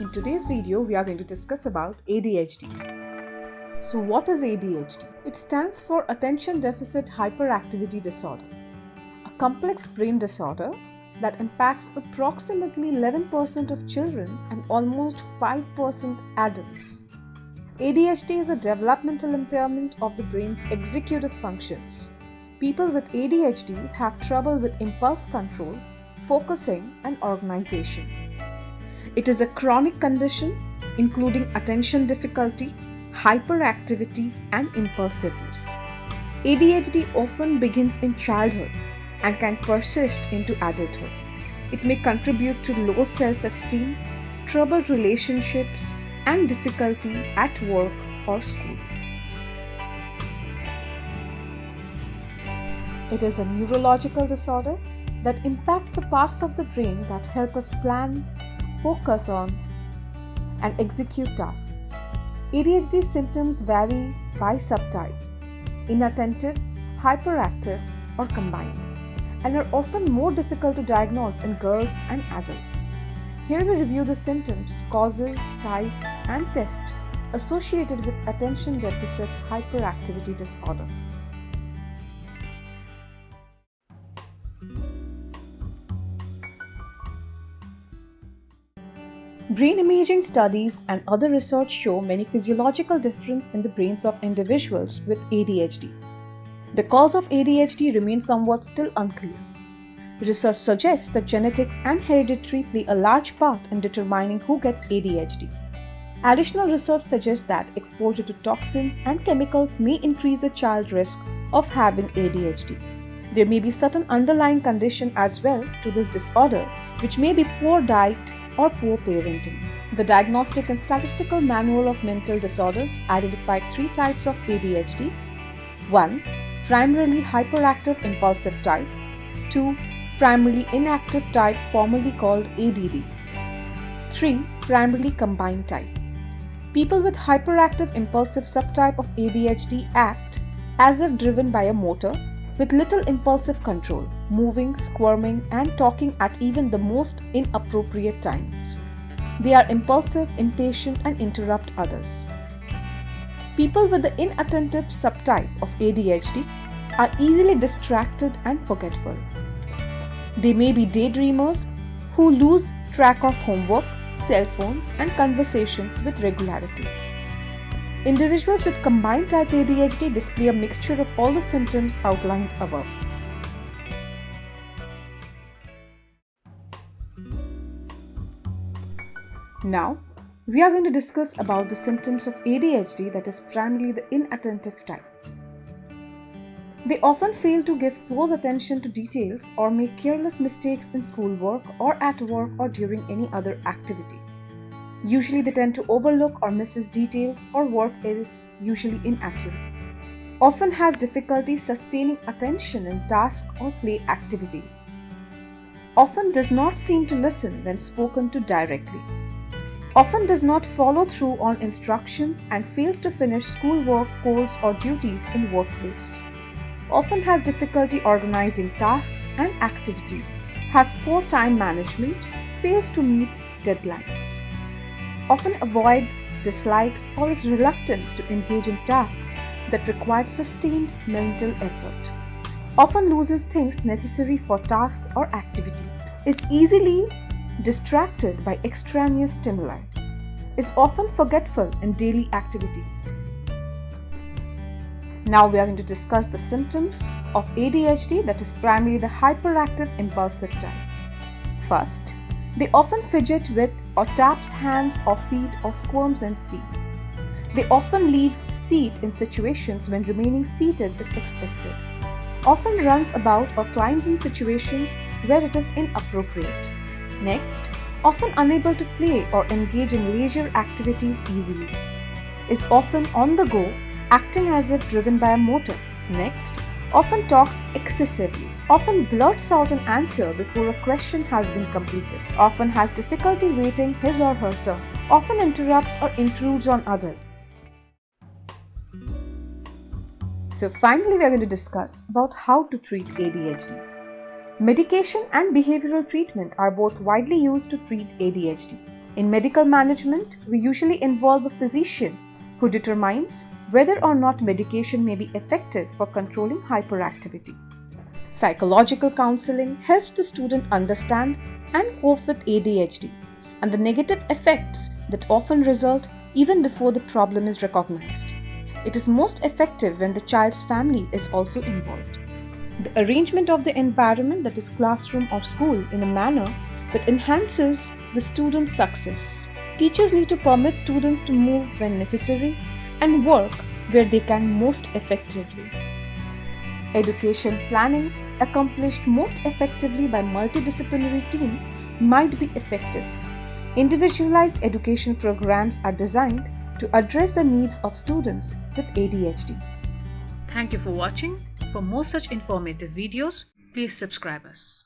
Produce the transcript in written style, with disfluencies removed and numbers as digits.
In today's video, we are going to discuss about ADHD. So what is ADHD? It stands for Attention Deficit Hyperactivity Disorder, a complex brain disorder that impacts approximately 11% of children and almost 5% adults. ADHD is a developmental impairment of the brain's executive functions. People with ADHD have trouble with impulse control, focusing, and organization. It is a chronic condition including attention difficulty, hyperactivity, and impulsiveness. ADHD often begins in childhood and can persist into adulthood. It may contribute to low self-esteem, troubled relationships, and difficulty at work or school. It is a neurological disorder that impacts the parts of the brain that help us plan, focus on, and execute tasks. ADHD symptoms vary by subtype: inattentive, hyperactive, or combined, and are often more difficult to diagnose in girls and adults. Here we review the symptoms, causes, types, and tests associated with attention deficit hyperactivity disorder. Brain imaging studies and other research show many physiological differences in the brains of individuals with ADHD. The cause of ADHD remains somewhat still unclear. Research suggests that genetics and heredity play a large part in determining who gets ADHD. Additional research suggests that exposure to toxins and chemicals may increase a child's risk of having ADHD. There may be certain underlying condition as well to this disorder, which may be poor diet or poor parenting. The Diagnostic and Statistical Manual of Mental Disorders identified 3 types of ADHD. 1. Primarily hyperactive impulsive type. 2. Primarily inactive type, formerly called ADD. 3. Primarily combined type. People with hyperactive impulsive subtype of ADHD act as if driven by a motor, with little impulsive control, moving, squirming, and talking at even the most inappropriate times. They are impulsive, impatient, and interrupt others. People with the inattentive subtype of ADHD are easily distracted and forgetful. They may be daydreamers who lose track of homework, cell phones, and conversations with regularity. Individuals with combined type ADHD display a mixture of all the symptoms outlined above. Now, we are going to discuss about the symptoms of ADHD that is primarily the inattentive type. They often fail to give close attention to details or make careless mistakes in schoolwork or at work or during any other activity. Usually they tend to overlook or misses details, or work is usually inaccurate. Often has difficulty sustaining attention in task or play activities. Often does not seem to listen when spoken to directly. Often does not follow through on instructions and fails to finish schoolwork, goals, or duties in workplace. Often has difficulty organizing tasks and activities. Has poor time management, fails to meet deadlines. Often avoids, dislikes, or is reluctant to engage in tasks that require sustained mental effort. Often loses things necessary for tasks or activity. Is easily distracted by extraneous stimuli. Is often forgetful in daily activities. Now we are going to discuss the symptoms of ADHD that is primarily the hyperactive impulsive type. First, they often fidget with or taps hands or feet or squirms in seat. They often leave seat in situations when remaining seated is expected. Often runs about or climbs in situations where it is inappropriate. Next, often unable to play or engage in leisure activities easily. Is often on the go, acting as if driven by a motor. Next, often talks excessively. Often blurts out an answer before a question has been completed. Often has difficulty waiting his or her turn. Often interrupts or intrudes on others. So finally we are going to discuss about how to treat ADHD. Medication and behavioral treatment are both widely used to treat ADHD. In medical management, we usually involve a physician who determines whether or not medication may be effective for controlling hyperactivity. Psychological counseling helps the student understand and cope with ADHD and the negative effects that often result even before the problem is recognized. It is most effective when the child's family is also involved. The arrangement of the environment, that is classroom or school, in a manner that enhances the student's success. Teachers need to permit students to move when necessary and work where they can most effectively. Education planning, accomplished most effectively by multidisciplinary team, might be effective. Individualized education programs are designed to address the needs of students with ADHD. Thank you for watching. For more such informative videos, please subscribe us.